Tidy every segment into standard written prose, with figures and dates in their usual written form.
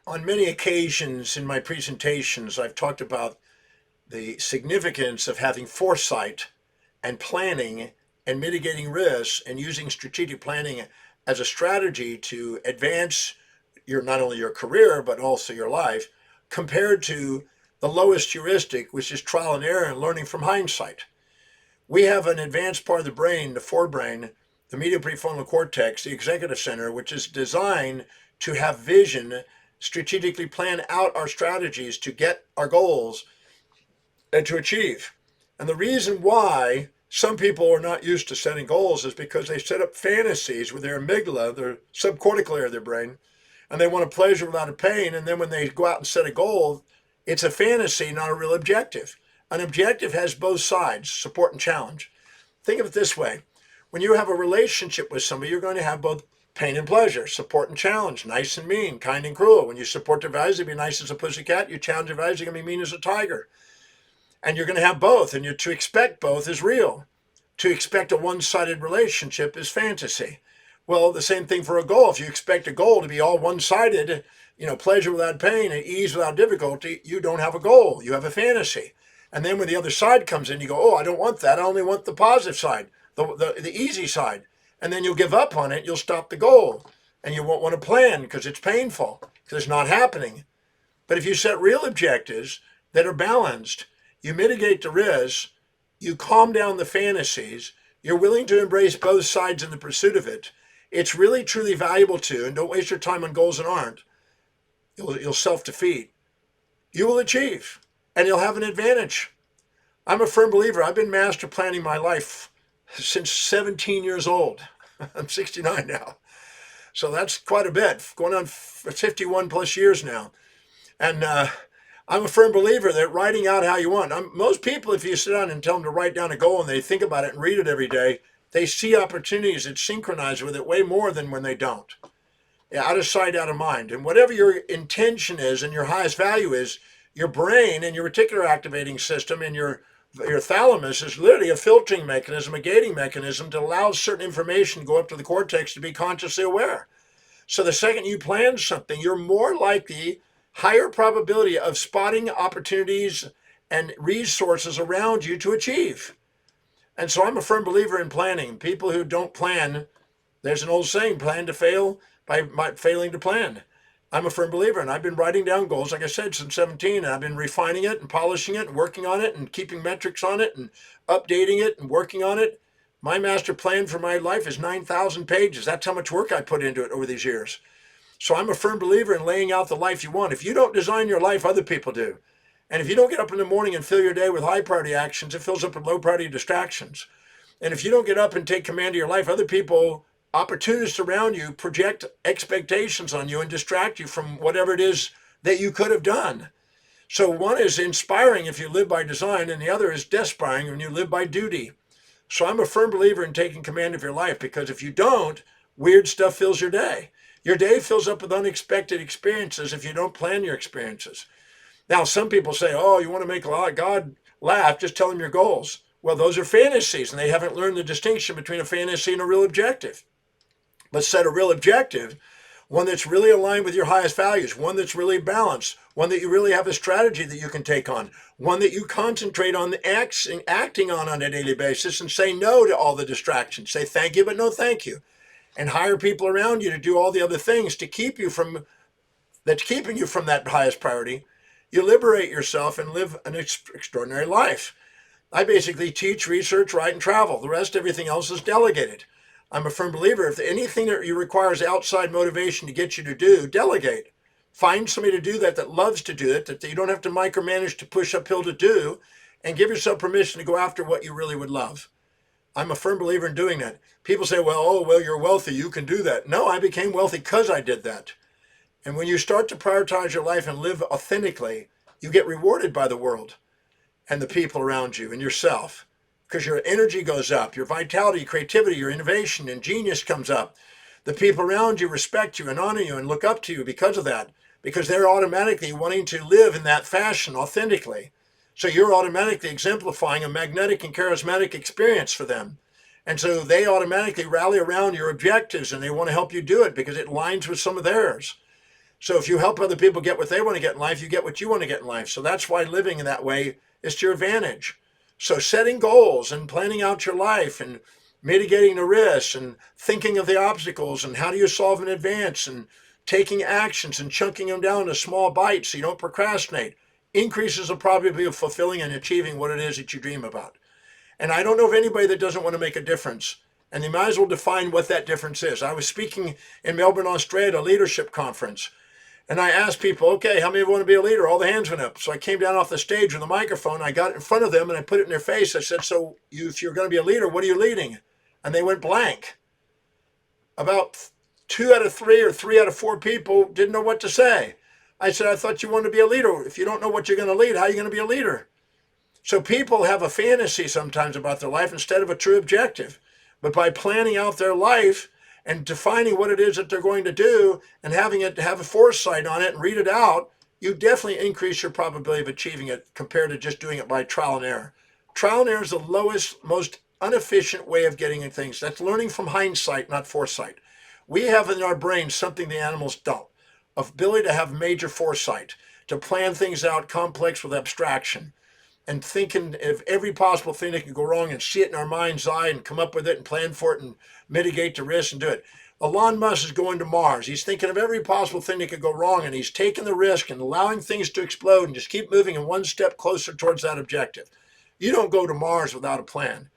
On many occasions in my presentations, I've talked about the significance of having foresight and planning and mitigating risks and using strategic planning as a strategy to advance your not only your career but also your life compared to the lowest heuristic, which is trial and error and learning from hindsight. We have an advanced part of the brain, the forebrain, the medial prefrontal cortex, the executive center, which is designed to have vision, strategically plan out our strategies to get our goals and to achieve. And the reason why some people are not used to setting goals is because they set up fantasies with their amygdala, their subcortical area of their brain, and they want a pleasure without a pain. And then when they go out and set a goal, it's a fantasy, not a real objective. An objective has both sides, support and challenge. Think of it this way. When you have a relationship with somebody, you're going to have both pain and pleasure, support and challenge, nice and mean, kind and cruel. When you support their values, they be nice as a pussycat. You challenge their values, you're going to be mean as a tiger. And you're going to have both. And to expect both is real. To expect a one-sided relationship is fantasy. Well, the same thing for a goal. If you expect a goal to be all one-sided, pleasure without pain and ease without difficulty, you don't have a goal. You have a fantasy. And then when the other side comes in, you go, oh, I don't want that. I only want the positive side, the easy side. And then you'll give up on it. You'll stop the goal. And you won't want to plan because it's painful, because it's not happening. But if you set real objectives that are balanced, you mitigate the risks, you calm down the fantasies, you're willing to embrace both sides in the pursuit of it, it's really truly valuable to, and don't waste your time on goals that aren't, you'll self-defeat, you will achieve, and you'll have an advantage. I'm a firm believer. I've been master planning my life since 17 years old. I'm 69 now. So that's quite a bit, going on 51 plus years now. And I'm a firm believer that writing out how you want. Most people, if you sit down and tell them to write down a goal and they think about it and read it every day, they see opportunities that synchronize with it way more than when they don't. Yeah, out of sight, out of mind. And whatever your intention is and your highest value is, your brain and your reticular activating system and your thalamus is literally a filtering mechanism, a gating mechanism that allows certain information to go up to the cortex to be consciously aware. So the second you plan something, you're more likely, higher probability of spotting opportunities and resources around you to achieve. And so I'm a firm believer in planning. People who don't plan, there's an old saying, plan to fail by failing to plan. I'm a firm believer, and I've been writing down goals, like I said, since 17, and I've been refining it and polishing it and working on it and keeping metrics on it and updating it and working on it. My master plan for my life is 9,000 pages. That's how much work I put into it over these years. So I'm a firm believer in laying out the life you want. If you don't design your life, other people do. And if you don't get up in the morning and fill your day with high priority actions, it fills up with low priority distractions. And if you don't get up and take command of your life, other people, opportunists around you, project expectations on you and distract you from whatever it is that you could have done. So one is inspiring if you live by design, and the other is despairing when you live by duty. So I'm a firm believer in taking command of your life, because if you don't, weird stuff fills your day. Your day fills up with unexpected experiences if you don't plan your experiences. Now, some people say, oh, you want to make God laugh, just tell him your goals. Well, those are fantasies, and they haven't learned the distinction between a fantasy and a real objective. But set a real objective, one that's really aligned with your highest values, one that's really balanced, one that you really have a strategy that you can take on, one that you concentrate on acting on a daily basis, and say no to all the distractions. Say thank you, but no thank you. And hire people around you to do all the other things to keep you from, that's keeping you from that highest priority. You liberate yourself and live an extraordinary life. I basically teach, research, write, and travel. The rest, everything else is delegated. I'm a firm believer, if anything that you requires outside motivation to get you to do, delegate. Find somebody to do that loves to do it, that you don't have to micromanage to push uphill to do, and give yourself permission to go after what you really would love. I'm a firm believer in doing that. People say, well, you're wealthy, you can do that. No, I became wealthy because I did that. And when you start to prioritize your life and live authentically, you get rewarded by the world and the people around you and yourself, because your energy goes up, your vitality, creativity, your innovation and genius comes up. The people around you respect you and honor you and look up to you because of that, because they're automatically wanting to live in that fashion authentically. So you're automatically exemplifying a magnetic and charismatic experience for them. And so they automatically rally around your objectives and they want to help you do it because it aligns with some of theirs. So if you help other people get what they want to get in life, you get what you want to get in life. So that's why living in that way is to your advantage. So setting goals and planning out your life and mitigating the risks and thinking of the obstacles and how do you solve in advance and taking actions and chunking them down to small bites so you don't procrastinate increases the probability of fulfilling and achieving what it is that you dream about. And I don't know of anybody that doesn't want to make a difference. And they might as well define what that difference is. I was speaking in Melbourne, Australia at a leadership conference. And I asked people, okay, how many want to be a leader? All the hands went up. So I came down off the stage with a microphone. I got it in front of them and I put it in their face. I said, so if you're going to be a leader, what are you leading? And they went blank. About 2 out of 3 or 3 out of 4 people didn't know what to say. I said, I thought you wanted to be a leader. If you don't know what you're going to lead, how are you going to be a leader? So people have a fantasy sometimes about their life instead of a true objective. But by planning out their life and defining what it is that they're going to do and having it have a foresight on it and read it out, you definitely increase your probability of achieving it compared to just doing it by trial and error. Trial and error is the lowest, most inefficient way of getting at things. That's learning from hindsight, not foresight. We have in our brains something the animals don't, ability to have major foresight, to plan things out complex with abstraction, and thinking of every possible thing that could go wrong and see it in our mind's eye and come up with it and plan for it and mitigate the risk and do it. Elon Musk is going to Mars. He's thinking of every possible thing that could go wrong, and he's taking the risk and allowing things to explode and just keep moving in one step closer towards that objective. You don't go to Mars without a plan,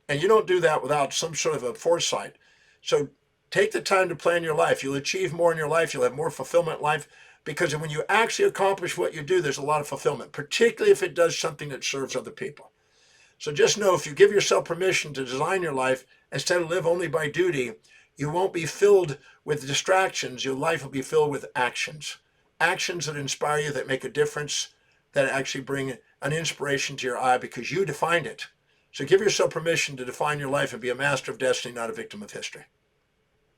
and you don't do that without some sort of a foresight. So take the time to plan your life. You'll achieve more in your life. You'll have more fulfillment in life. Because when you actually accomplish what you do, there's a lot of fulfillment, particularly if it does something that serves other people. So just know if you give yourself permission to design your life instead of live only by duty, you won't be filled with distractions. Your life will be filled with actions. Actions that inspire you, that make a difference, that actually bring an inspiration to your eye because you defined it. So give yourself permission to define your life and be a master of destiny, not a victim of history.